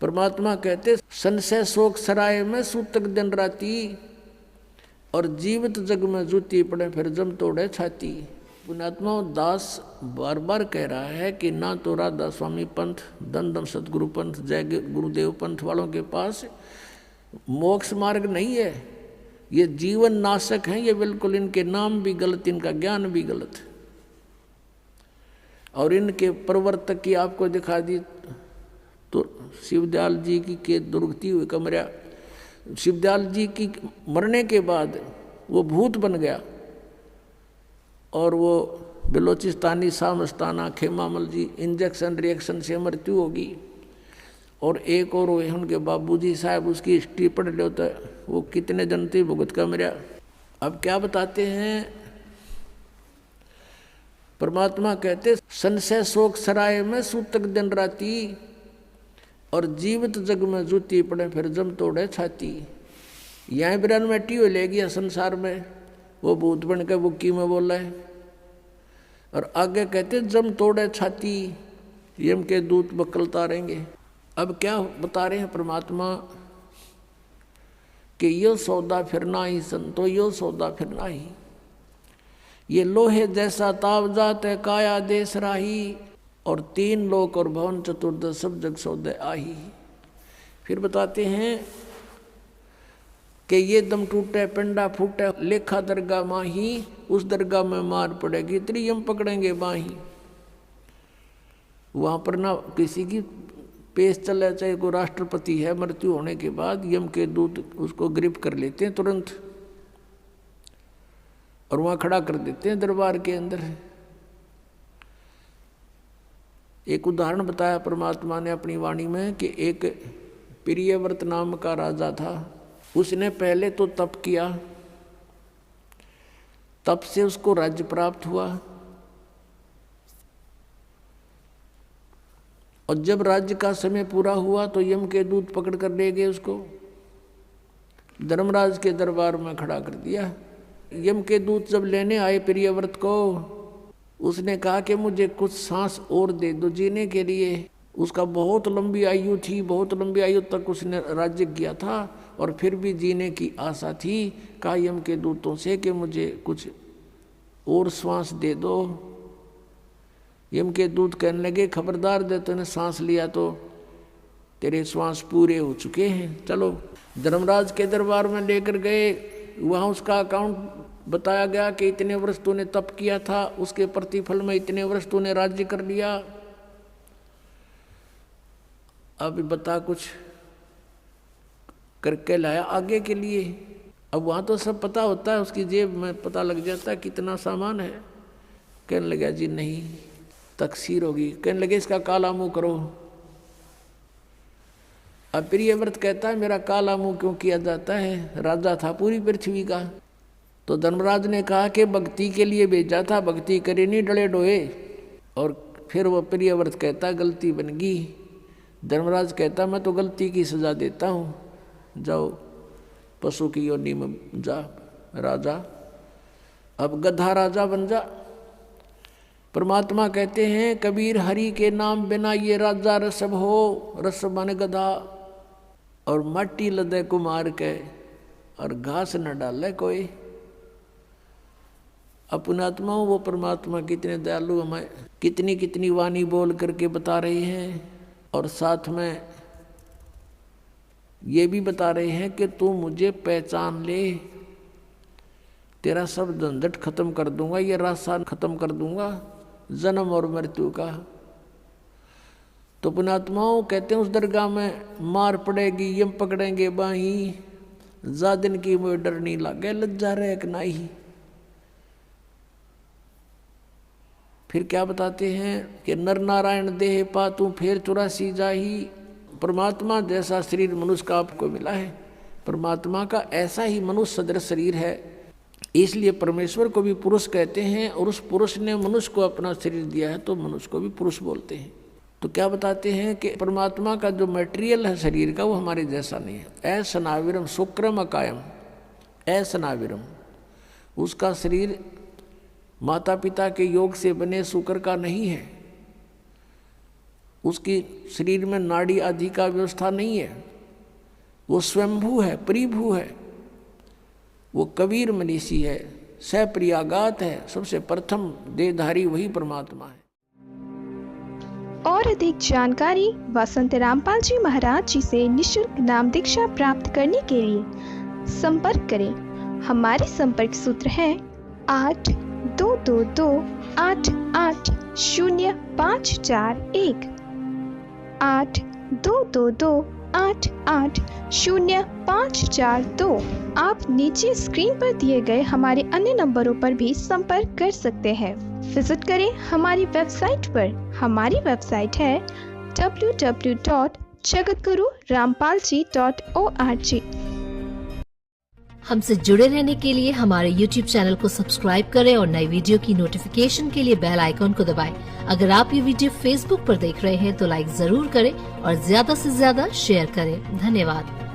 परमात्मा कहते संशय शोक सराय में सूतक दिन राती, और जीवित जग में जूती पड़े फिर जम तोड़े छाती। पुण्यात्मा दास बार बार कह रहा है कि ना तो राधा स्वामी पंथ, दन दन सतगुरु पंथ, जय गुरुदेव पंथ वालों के पास मोक्ष मार्ग नहीं है, ये जीवन नाशक हैं, ये बिल्कुल इनके नाम भी गलत, इनका ज्ञान भी गलत। और इनके प्रवर्तक की आपको दिखा दी तो शिवदयाल जी की के दुर्गति हुई कमरा, शिवदयाल जी की मरने के बाद वो भूत बन गया, और वो बलोचिस्तानी सामस्ताना खेमामल जी इंजेक्शन रिएक्शन से मृत्यु होगी। और एक और हुए उनके बाबूजी साहब, उसकी हिस्ट्री पढ़ लो तो वो कितने जनते भुगत का मरा। अब क्या बताते हैं परमात्मा कहते संशय शोक सराय में सूतक दिन राती, और जीवित जग में जूती पड़े फिर जम तोड़े छाती। यहाँ बिरान मैटी हो लेगी संसार में, वो भूत बन के बुक्की में बोला है। और आगे कहते जम तोड़े छाती, यम के दूत बकल तारेंगे। अब क्या बता रहे हैं परमात्मा कि यो सौदा फिर ना ही संतो, यो सौदा फिर ना ही, ये लोहे जैसा ताव जात है काया देश राही, और तीन लोक और भवन चतुर्दश सब जग सौदे आही। फिर बताते हैं कि ये दम टूटे पिंडा फूटे लेखा दरगाह माही, उस दरगाह में मार पड़ेगी त्रियम पकड़ेंगे बाही। वहाँ पर ना किसी की पेश चले, चाहे कोई राष्ट्रपति है, मृत्यु होने के बाद यम के दूत उसको गिरफ्त कर लेते हैं तुरंत, और वहाँ खड़ा कर देते हैं दरबार के अंदर। एक उदाहरण बताया परमात्मा ने अपनी वाणी में कि एक प्रियव्रत नाम का राजा था, उसने पहले तो तप किया, तप से उसको राज्य प्राप्त हुआ, और जब राज्य का समय पूरा हुआ तो यम के दूत पकड़ कर ले गए उसको, धर्मराज के दरबार में खड़ा कर दिया। यम के दूत जब लेने आए प्रियव्रत को, उसने कहा कि मुझे कुछ सांस और दे दो जीने के लिए। उसका बहुत लंबी आयु थी, बहुत लंबी आयु तक उसने राज्य किया था, और फिर भी जीने की आशा थी। कहा यम के दूतों से कि मुझे कुछ और श्वास दे दो। यम के दूत कहने लगे खबरदार दे, तूने सांस लिया तो तेरे श्वास पूरे हो चुके हैं। चलो धर्मराज के दरबार में लेकर गए, वहाँ उसका अकाउंट बताया गया कि इतने वर्ष तूने तप किया था, उसके प्रतिफल में इतने वर्ष तूने राज्य कर लिया। अब बता कुछ करके लाया आगे के लिए। अब वहाँ तो सब पता होता है, उसकी जेब में पता लग जाता है कितना सामान है। कहने लगा जी नहीं, तकसीर होगी। कहने लगे इसका काला मुंह करो। अब प्रियव्रत कहता है मेरा काला मुंह क्यों किया जाता है, राजा था पूरी पृथ्वी का। तो धर्मराज ने कहा कि भक्ति के लिए भेजा था, भक्ति करे नहीं डले डोए। और फिर वो प्रियव्रत कहता गलती बन गई। धर्मराज कहता मैं तो गलती की सजा देता हूँ, जाओ पशु की योनि में जा राजा, अब गधा राजा बन जा। परमात्मा कहते हैं कबीर हरि के नाम बिना ये राजा रसब हो, रसब माने गधा, और मट्टी लदे कुमार के और घास न डाले कोई। अपनात्माओं वो परमात्मा कितने दयालु हमें कितनी कितनी वाणी बोल करके बता रहे हैं, और साथ में ये भी बता रहे हैं कि तू मुझे पहचान ले, तेरा सब झंझट खत्म कर दूंगा, ये रास्ता खत्म कर दूंगा जन्म और मृत्यु का। तो पुण्यात्माओं कहते हैं उस दरगाह में मार पड़ेगी, यम पकड़ेंगे बाही, जा दिन की मुझे डर नहीं लागे, लज्जा रहे कि नहीं। फिर क्या बताते हैं कि नर नारायण देह पातू फिर 84 जाही। परमात्मा जैसा शरीर मनुष्य का आपको मिला है, परमात्मा का ऐसा ही मनुष्य सदृश शरीर है, इसलिए परमेश्वर को भी पुरुष कहते हैं, और उस पुरुष ने मनुष्य को अपना शरीर दिया है तो मनुष्य को भी पुरुष बोलते हैं। तो क्या बताते हैं कि परमात्मा का जो मटेरियल है शरीर का वो हमारे जैसा नहीं है। सनाविरम शुक्रम अकायम, सनाविरम, उसका शरीर माता पिता के योग से बने शुक्र का नहीं है, उसकी शरीर में नाड़ी आदि का व्यवस्था नहीं है, वो स्वयंभू है, परिभू है, वो कबीर मनीषी है, सप्रियागात है, सबसे प्रथम देहधारी वही परमात्मा है। और अधिक जानकारी वसंत रामपाल जी महाराज जी से निःशुल्क नाम दीक्षा प्राप्त करने के लिए संपर्क करें। हमारे संपर्क सूत्र हैं 8222880541 8222880542। आप नीचे स्क्रीन पर दिए गए हमारे अन्य नंबरों पर भी संपर्क कर सकते हैं। विजिट करें हमारी वेबसाइट पर। हमारी वेबसाइट है www.jagatgururampalji.org। हमसे जुड़े रहने के लिए हमारे YouTube चैनल को सब्सक्राइब करें और नई वीडियो की नोटिफिकेशन के लिए बेल आइकॉन को दबाएं। अगर आप ये वीडियो Facebook पर देख रहे हैं तो लाइक जरूर करें और ज्यादा से ज्यादा शेयर करें। धन्यवाद।